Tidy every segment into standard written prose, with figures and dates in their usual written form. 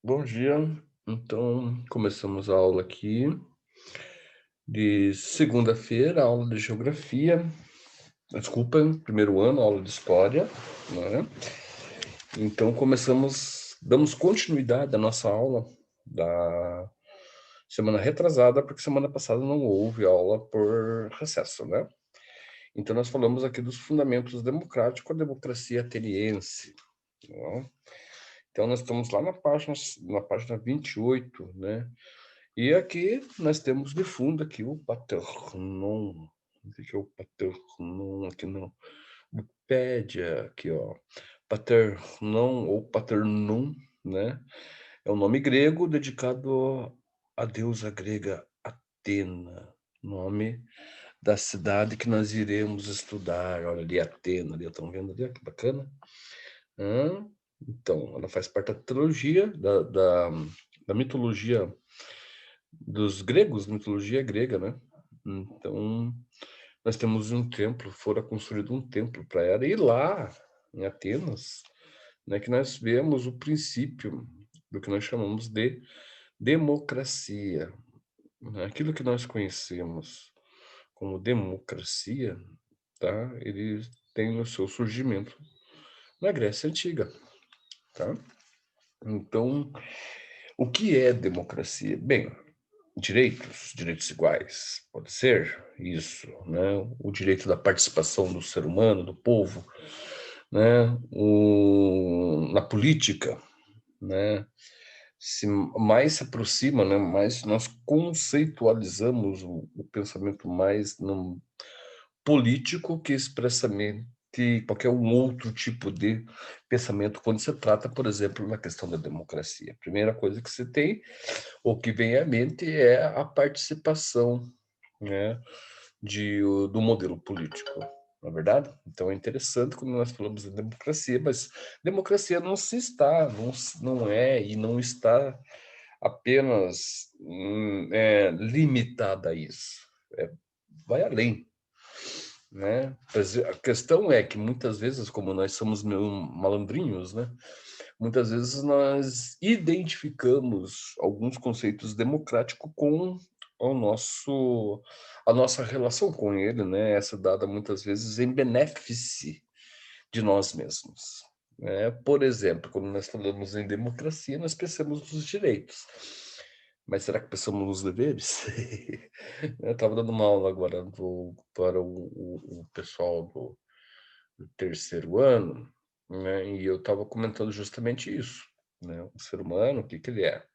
Bom dia. Então, começamos a aula aqui de segunda-feira, aula de geografia. Desculpa, primeiro ano, aula de história, né? Então, damos continuidade à nossa aula da semana retrasada, porque semana passada não houve aula por recesso, né? Então, nós falamos aqui dos fundamentos democráticos, a democracia ateniense, né? Então, nós estamos lá na página 28, né? E aqui nós temos de fundo aqui o Paternon. O que é o Paternon aqui no Wikipédia, aqui, ó. Paternon ou Paternum, né? É um nome grego dedicado à deusa grega Atena, nome da cidade que nós iremos estudar. Olha ali, Atena, ali, estão vendo ali, ó, que bacana. Então, ela faz parte da trilogia, da mitologia dos gregos, mitologia grega, né? Então, nós temos um templo, fora construído um templo para ela, e lá, em Atenas, né, que nós vemos o princípio do que nós chamamos de democracia, né? Aquilo que nós conhecemos como democracia, tá? Ele tem o seu surgimento na Grécia Antiga, tá? Então, o que é democracia? Bem, direitos iguais, pode ser isso, né? O direito da participação do ser humano, do povo, né? Na política, né? Se mais se aproxima, né? Mais nós conceitualizamos o pensamento mais no político que expressamente qualquer um outro tipo de pensamento quando se trata, por exemplo, na questão da democracia. A primeira coisa que você tem, ou que vem à mente, é a participação, né, do modelo político, não é verdade? Então é interessante quando nós falamos de democracia, mas democracia não é e não está apenas limitada a isso. Vai além, né? Mas a questão é que muitas vezes, como nós somos meio malandrinhos, né? Muitas vezes nós identificamos alguns conceitos democráticos com o nosso a nossa relação com ele, né? Essa dada muitas vezes em benefício de nós mesmos, né? Por exemplo, quando nós falamos em democracia, nós pensamos nos direitos. Mas será que pensamos nos deveres? Eu estava dando uma aula agora para o pessoal do terceiro ano, né? E eu estava comentando justamente isso, né? O ser humano, o que que ele é?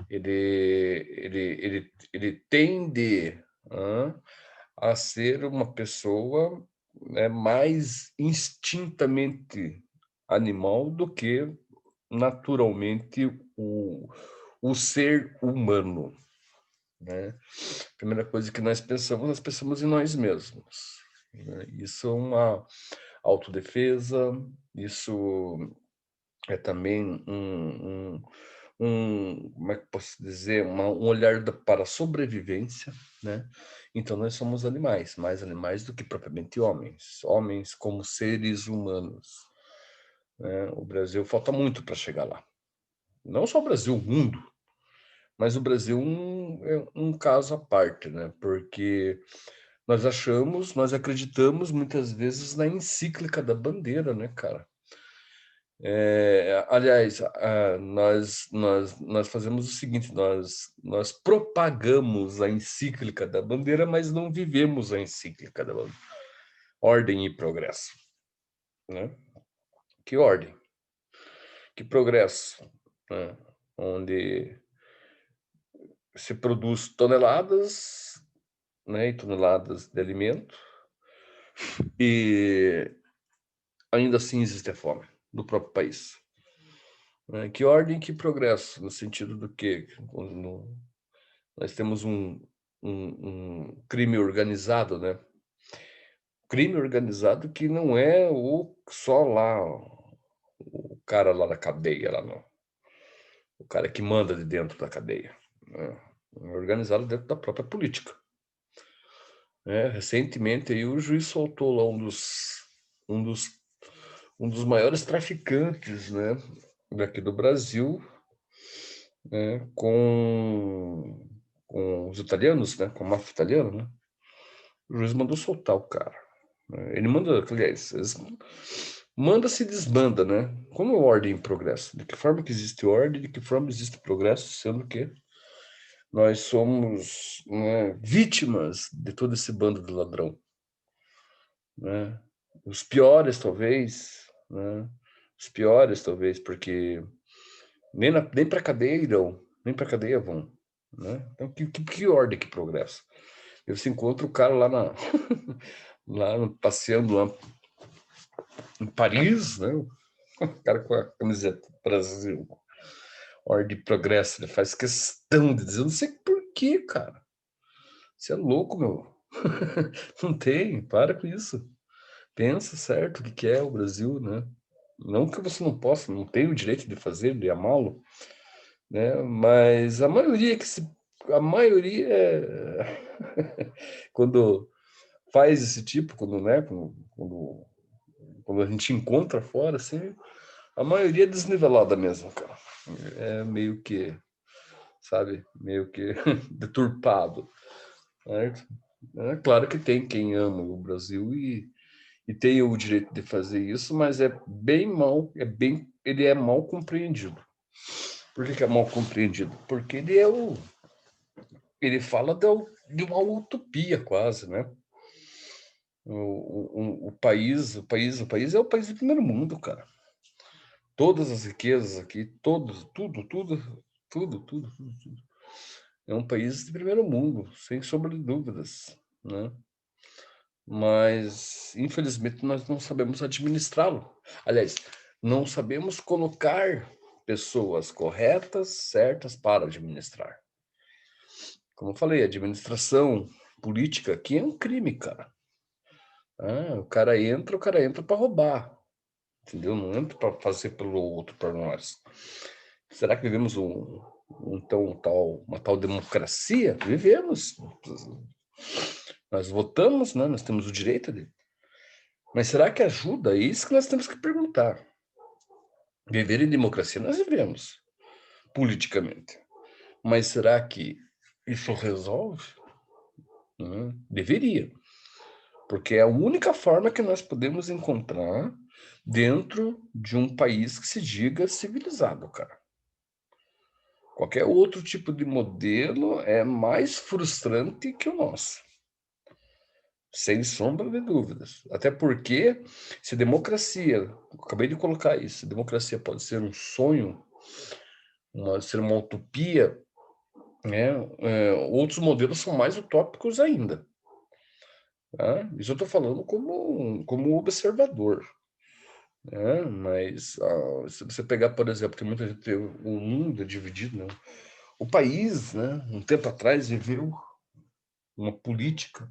Ele tende a ser uma pessoa, né, mais instintamente animal do que naturalmente o ser humano, né? Primeira coisa que nós pensamos em nós mesmos, né? Isso é uma autodefesa, isso é também como é que posso dizer, um olhar para a sobrevivência, né? Então nós somos animais, mais animais do que propriamente homens, homens como seres humanos, né? O Brasil falta muito para chegar lá. Não só o Brasil, o mundo, mas o Brasil é um caso à parte, né? Porque nós acreditamos muitas vezes na encíclica da bandeira, né, cara? Aliás, nós fazemos o seguinte: nós propagamos a encíclica da bandeira, mas não vivemos a encíclica da bandeira. Ordem e progresso, né? Que ordem, que progresso, né? Onde se produz toneladas, né, e toneladas de alimento, e ainda assim existe a fome no próprio país, né? Que ordem, que progresso, no sentido do que nós temos um crime organizado, né? Crime organizado que não é só lá o cara lá da cadeia, lá não. O cara que manda de dentro da cadeia, né? É organizado dentro da própria política, né? Recentemente aí o juiz soltou lá um dos, um dos maiores traficantes, né, daqui do Brasil, né, com os italianos, né, com a máfia italiana, né, o juiz mandou soltar o cara. Né, ele manda, aliás, manda se desbanda, né? Como ordem e progresso? De que forma que existe ordem, de que forma existe progresso, sendo que nós somos, né, vítimas de todo esse bando de ladrão, né? Os piores, talvez, né? Os piores, talvez, porque nem para cadeia irão, nem para cadeia vão, né? Então, que ordem, que progresso? E você encontra o cara lá passeando lá em Paris, né? O cara com a camiseta do Brasil, ordem de progresso, ele faz questão de dizer, eu não sei por quê, cara. Você é louco, meu. Não tem, para com isso. Pensa certo o que é o Brasil, né? Não que você não possa, não tem o direito de fazer, de amá-lo, né? Mas a maioria quando faz esse tipo, quando, né, quando a gente encontra fora, assim, a maioria é desnivelada mesmo, cara. É meio que, sabe, meio que deturpado, certo? É claro que tem quem ama o Brasil e tem o direito de fazer isso, mas ele é mal compreendido. Por que é mal compreendido? Porque ele fala de uma utopia quase, né? O país é o país do primeiro mundo, cara. Todas as riquezas aqui, tudo. É um país de primeiro mundo, sem sombra de dúvidas, né? Mas, infelizmente, nós não sabemos administrá-lo. Aliás, não sabemos colocar pessoas corretas, certas para administrar. Como eu falei, administração política aqui é um crime, cara. O cara entra para roubar, entendeu? Não entra para fazer pelo outro, para nós. Será que vivemos uma tal democracia? Vivemos. Nós votamos, né? Nós temos o direito de. Mas será que ajuda? É isso que nós temos que perguntar. Viver em democracia nós vivemos, politicamente. Mas será que isso resolve? Deveria. Porque é a única forma que nós podemos encontrar dentro de um país que se diga civilizado, cara. Qualquer outro tipo de modelo é mais frustrante que o nosso. Sem sombra de dúvidas. Até porque, se democracia, acabei de colocar isso, se democracia pode ser um sonho, ser uma utopia, né? Outros modelos são mais utópicos ainda. Tá? Isso eu estou falando como observador. Né? Mas se você pegar, por exemplo, que muita gente o mundo é dividido, né? O país, né, um tempo atrás, viveu uma política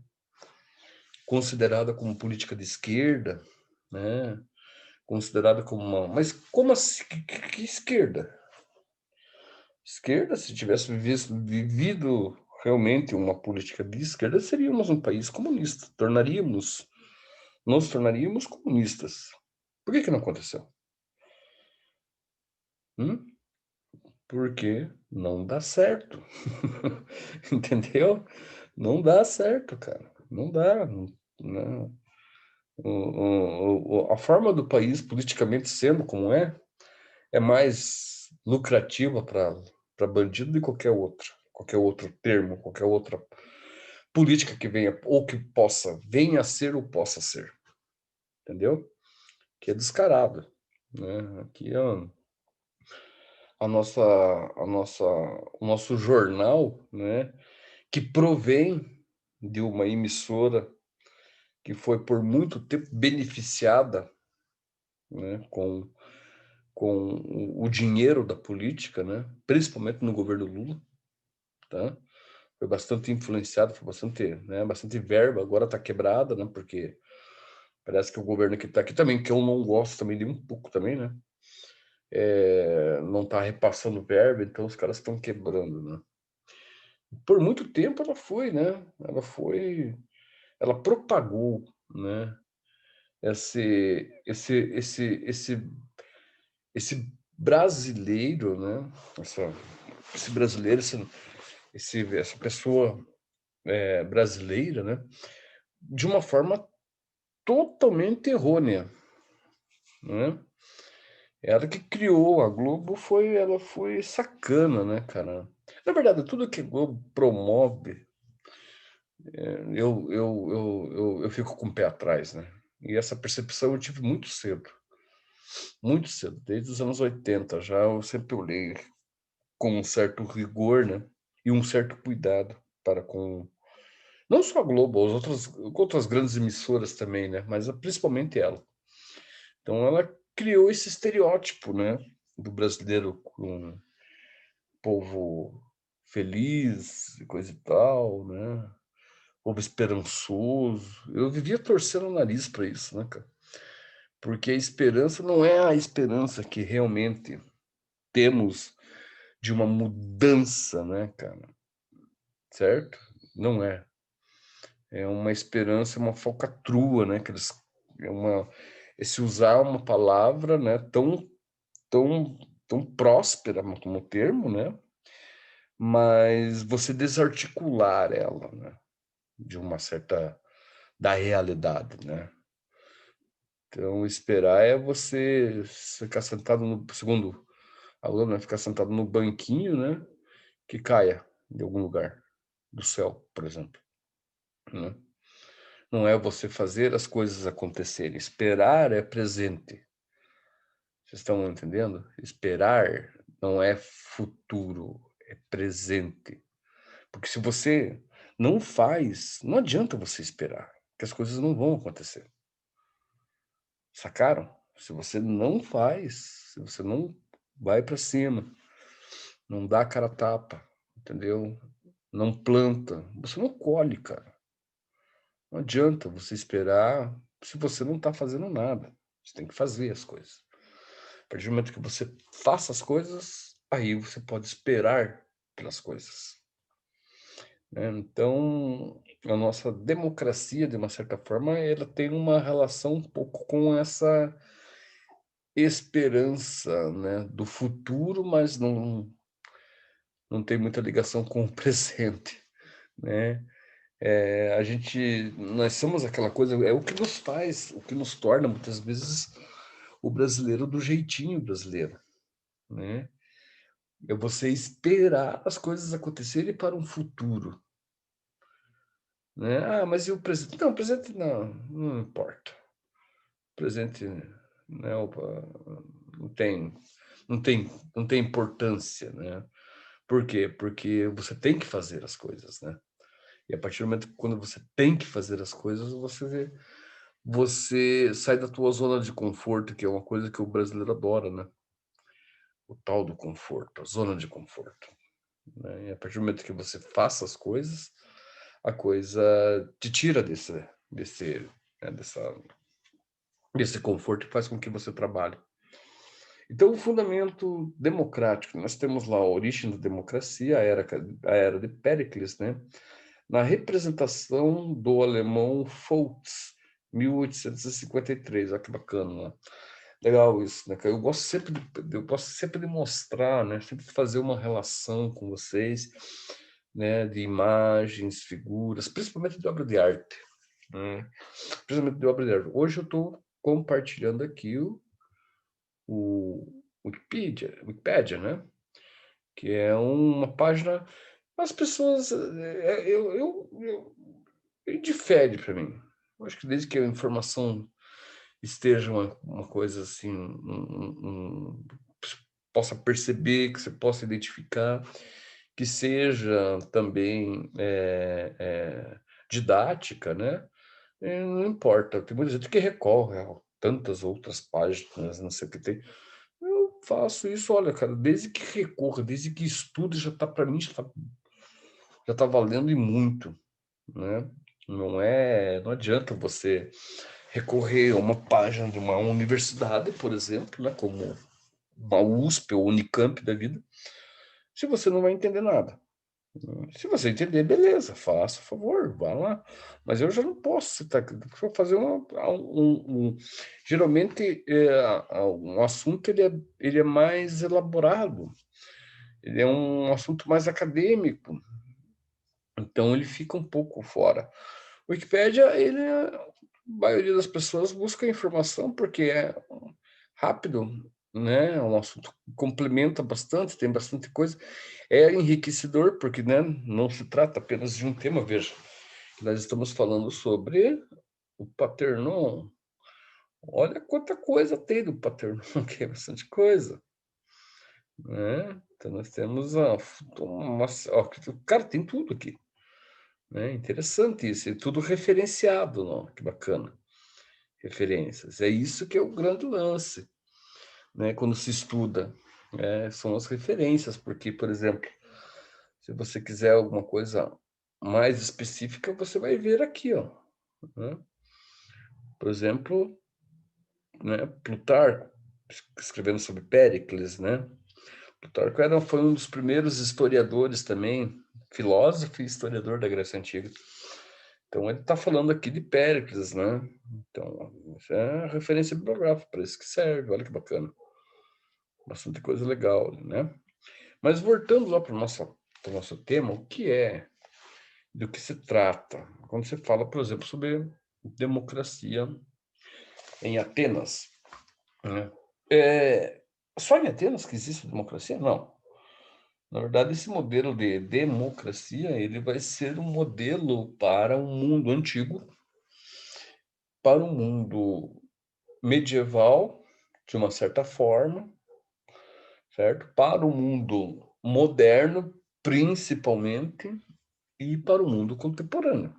considerada como política de esquerda, né? Considerada como uma. Mas como assim? Que esquerda? Esquerda, se tivesse vivido realmente uma política de esquerda, seríamos um país comunista. Nos tornaríamos comunistas. Por que não aconteceu? Hum? Porque não dá certo. Entendeu? Não dá certo, cara. Não dá. Não. A forma do país, politicamente sendo como é mais lucrativa para bandido do que qualquer outro termo, qualquer outra política que venha, ou que venha a ser ou possa ser. Entendeu? Que é descarado. Né? Aqui é o nosso jornal, né, que provém de uma emissora que foi por muito tempo beneficiada, né, com o dinheiro da política, né, principalmente no governo Lula, tá? Foi bastante influenciado, foi bastante verba, agora está quebrada, né, porque parece que o governo que está aqui também, que eu não gosto também de um pouco também, né, não está repassando verba, então os caras estão quebrando, né. Por muito tempo ela foi, né, ela propagou, né, esse brasileiro, né, esse brasileiro, essa pessoa, brasileira, né, de uma forma totalmente errônea, né. Ela que criou a Globo, ela foi sacana, né, cara. Na verdade, tudo que a Globo promove, eu fico com o pé atrás, né. E essa percepção eu tive muito cedo, desde os anos 80 já eu sempre olhei com um certo rigor, né, e um certo cuidado para com não só a Globo, as outras grandes emissoras também, né, mas principalmente ela. Então ela criou esse estereótipo, né, do brasileiro com povo feliz e coisa e tal, né, povo esperançoso. Eu vivia torcendo o nariz para isso, né, cara, porque a esperança não é a esperança que realmente temos de uma mudança, né, cara, certo? Não é. É uma esperança, uma falcatrua, né, que eles é uma esse usar uma palavra, né, tão tão próspera como termo, né, mas você desarticular ela, né, de uma certa da realidade, né. Então esperar é você ficar sentado no segundo a lâmina, ficar sentado no banquinho, né, que caia de algum lugar do céu, por exemplo, né. Não é você fazer as coisas acontecerem, esperar é presente. Vocês estão entendendo? Esperar não é futuro, é presente. Porque se você não faz, não adianta você esperar, que as coisas não vão acontecer. Sacaram? Se você não faz, se você não vai para cima, não dá a cara a tapa, entendeu? Não planta, você não colhe, cara. Não adianta você esperar se você não está fazendo nada. Você tem que fazer as coisas. A partir do momento que você faça as coisas, aí você pode esperar pelas coisas, né. Então, a nossa democracia, de uma certa forma, ela tem uma relação um pouco com essa esperança, né, do futuro, mas não tem muita ligação com o presente, né. Nós somos aquela coisa, é o que nos faz, o que nos torna muitas vezes o brasileiro do jeitinho brasileiro, né. É você esperar as coisas acontecerem para um futuro, né. "Ah, mas e o presente?" Não, o presente não importa. O presente, né, opa, não tem não tem não tem importância, né. Por quê? Porque você tem que fazer as coisas, né. E a partir do momento que quando você tem que fazer as coisas, você sai da tua zona de conforto, que é uma coisa que o brasileiro adora, né, o tal do conforto, a zona de conforto, né. E a partir do momento que você faça as coisas, a coisa te tira desse, né, desse conforto e faz com que você trabalhe. Então o fundamento democrático, nós temos lá a origem da democracia, a era de Péricles, né, na representação do alemão Foltz, 1853, olha que bacana, né. Legal isso, né, cara. Eu gosto sempre de mostrar, né, sempre de fazer uma relação com vocês, né, de imagens, figuras, principalmente de obra de arte, né, principalmente de obra de arte. Hoje eu estou compartilhando aqui o Wikipédia, né, que é uma página, as pessoas, indifere para mim. Eu acho que desde que a informação esteja uma coisa assim, possa perceber, que você possa identificar, que seja também, didática, né, não importa. Tem muita gente que recorre a tantas outras páginas, não sei o que tem. Eu faço isso, olha, cara, desde que recorra, desde que estude, já está para mim, já tá valendo e muito, né. Não adianta você recorrer a uma página de uma universidade, por exemplo, né, como uma USP ou Unicamp da vida, se você não vai entender nada, Se você entender, beleza, faça o favor, vá lá. Mas eu já não posso citar, vou fazer geralmente, um assunto ele é mais elaborado, ele é um assunto mais acadêmico, então ele fica um pouco fora. O Wikipédia, a maioria das pessoas busca informação porque é rápido, né? É um assunto que complementa bastante, tem bastante coisa. É enriquecedor porque, né, não se trata apenas de um tema. Veja, nós estamos falando sobre o Paternon. Olha quanta coisa tem do Paternon, que é bastante coisa, né? Então nós temos cara, tem tudo aqui, né? Interessante isso, e tudo referenciado, não? Que bacana. Referências. É isso que é o grande lance, né? Quando se estuda, são as referências, porque, por exemplo, se você quiser alguma coisa mais específica, você vai ver aqui, ó, né? Por exemplo, né, Plutarco, escrevendo sobre Péricles, né? Plutarco foi um dos primeiros historiadores também, filósofo e historiador da Grécia Antiga. Então ele está falando aqui de Péricles, né? Então, isso é referência bibliográfica, para isso que serve, olha que bacana. Bastante coisa legal, né? Mas voltando lá para o nosso tema, o que é, do que se trata? Quando você fala, por exemplo, sobre democracia em Atenas, né? É só em Atenas que existe democracia? Não. Na verdade, esse modelo de democracia, ele vai ser um modelo para um mundo antigo, para um mundo medieval, de uma certa forma, certo? Para o mundo moderno, principalmente, e para o mundo contemporâneo,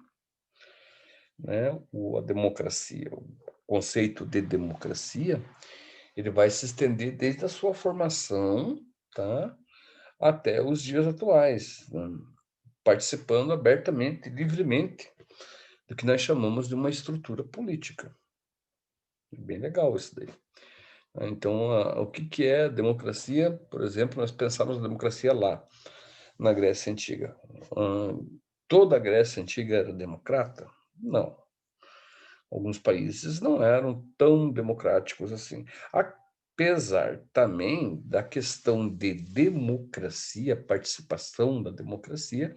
né? A democracia, o conceito de democracia, ele vai se estender desde a sua formação, tá? Até os dias atuais, né? Participando abertamente, livremente, do que nós chamamos de uma estrutura política. Bem legal isso daí. Então, o que é democracia? Por exemplo, nós pensamos na democracia lá, na Grécia Antiga. Toda a Grécia Antiga era democrata? Não. Alguns países não eram tão democráticos assim. Apesar também da questão de democracia, participação da democracia,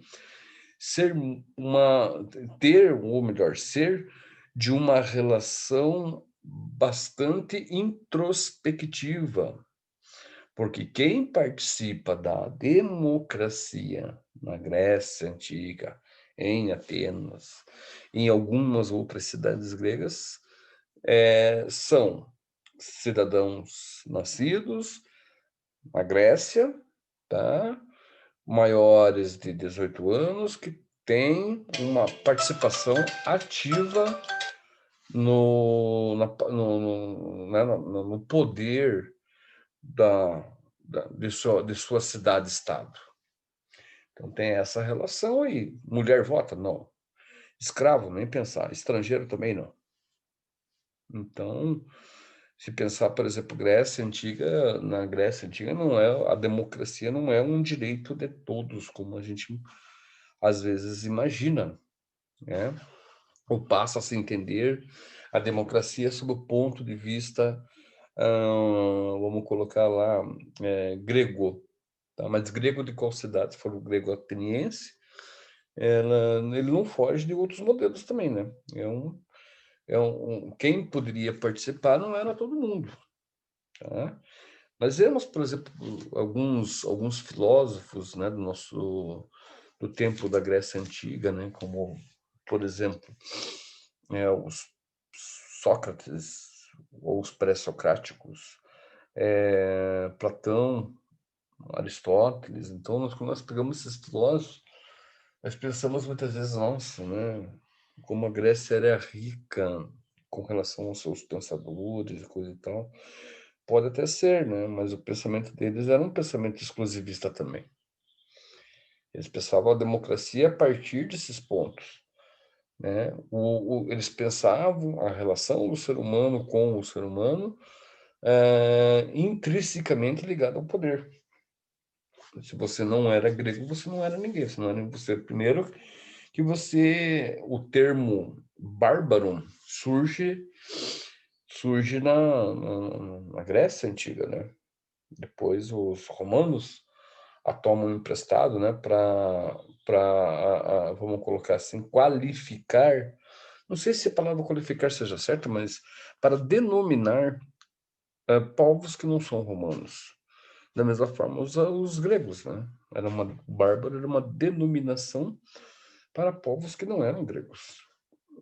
ser ou melhor, ser de uma relação bastante introspectiva, porque quem participa da democracia na Grécia Antiga, em Atenas, em algumas outras cidades gregas, são cidadãos nascidos na Grécia, tá? Maiores de 18 anos, que têm uma participação ativa no poder de sua cidade-estado. Então tem essa relação aí. Mulher vota? Não. Escravo, nem pensar. Estrangeiro também não. Então, se pensar, por exemplo, na Grécia Antiga não é a democracia não é um direito de todos, como a gente às vezes imagina, né? Ou passa a se entender a democracia sob o ponto de vista, vamos colocar lá, grego, tá? Mas grego de qual cidade? Se for o grego ateniense, ele não foge de outros modelos também, né? Quem poderia participar não era todo mundo, tá? Mas vemos, por exemplo, alguns filósofos, né, do tempo da Grécia Antiga, né, como, por exemplo, os Sócrates ou os pré-socráticos, Platão, Aristóteles. Então, quando nós pegamos esses filósofos, nós pensamos muitas vezes, nossa, né, como a Grécia era rica com relação aos seus pensadores e coisa e tal. Pode até ser, né? Mas o pensamento deles era um pensamento exclusivista também. Eles pensavam a democracia a partir desses pontos, né? Eles pensavam a relação do ser humano com o ser humano intrinsecamente ligada ao poder. Se você não era grego, você não era ninguém. Você não era você. Primeiro que você, o termo bárbaro surge na Grécia Antiga, né? Depois os romanos a tomam emprestado, né? Para, vamos colocar assim, qualificar. Não sei se a palavra qualificar seja certa, mas para denominar povos que não são romanos. Da mesma forma, os gregos, né? Bárbaro era uma denominação para povos que não eram gregos.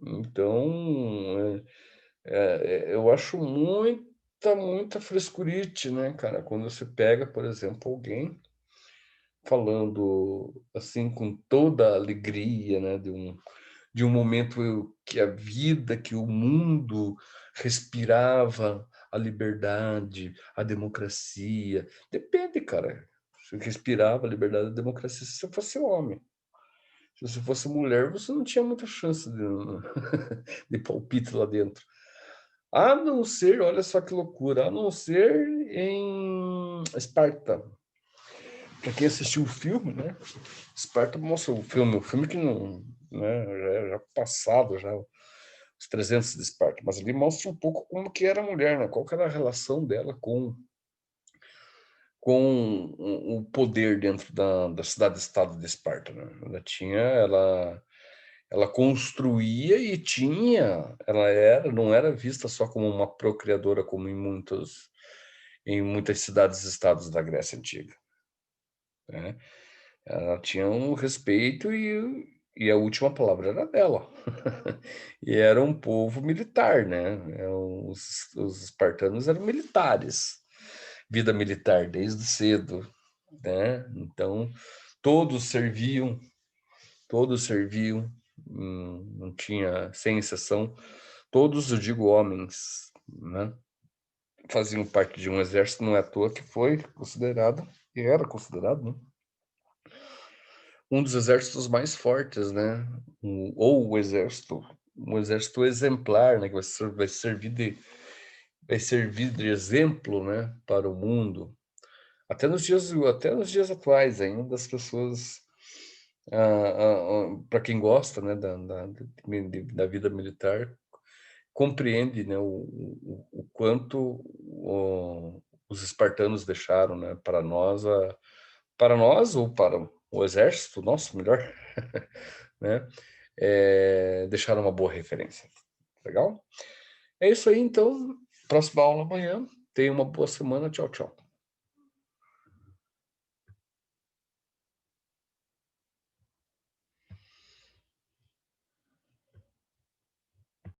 Então, eu acho muita frescurite, né, cara? Quando você pega, por exemplo, alguém falando assim com toda a alegria, né, de um momento que a vida, que o mundo respirava a liberdade, a democracia. Depende, cara. Se respirava a liberdade e a democracia se você fosse homem. Se você fosse mulher, você não tinha muita chance de palpite lá dentro. A não ser, olha só que loucura, a não ser em Esparta. Para quem assistiu o filme, né? Esparta mostra o filme que não, né, já passado, já os 300 de Esparta, mas ali mostra um pouco como que era a mulher, né? Qual que era a relação dela com o poder dentro da cidade-estado de Esparta, né? Ela construía e não era vista só como uma procriadora como em muitas cidades-estados da Grécia Antiga, né? Ela tinha um respeito e a última palavra era dela. E era um povo militar, né? Os espartanos eram militares, vida militar desde cedo, né? Então, todos serviam, todos serviam, não tinha, sem exceção, todos, eu digo homens, né? Faziam parte de um exército, não é à toa que foi considerado, e era considerado, né? Um dos exércitos mais fortes, né? Ou um exército exemplar, né? Que vai servir de exemplo, né? Para o mundo. Até nos dias atuais ainda, das pessoas, para quem gosta, né? Da vida militar, compreende, né? O quanto os espartanos deixaram, né? Para nós ou para o exército, nosso melhor, né? Deixaram uma boa referência. Legal? É isso aí, então. Próxima aula amanhã. Tenha uma boa semana. Tchau, tchau.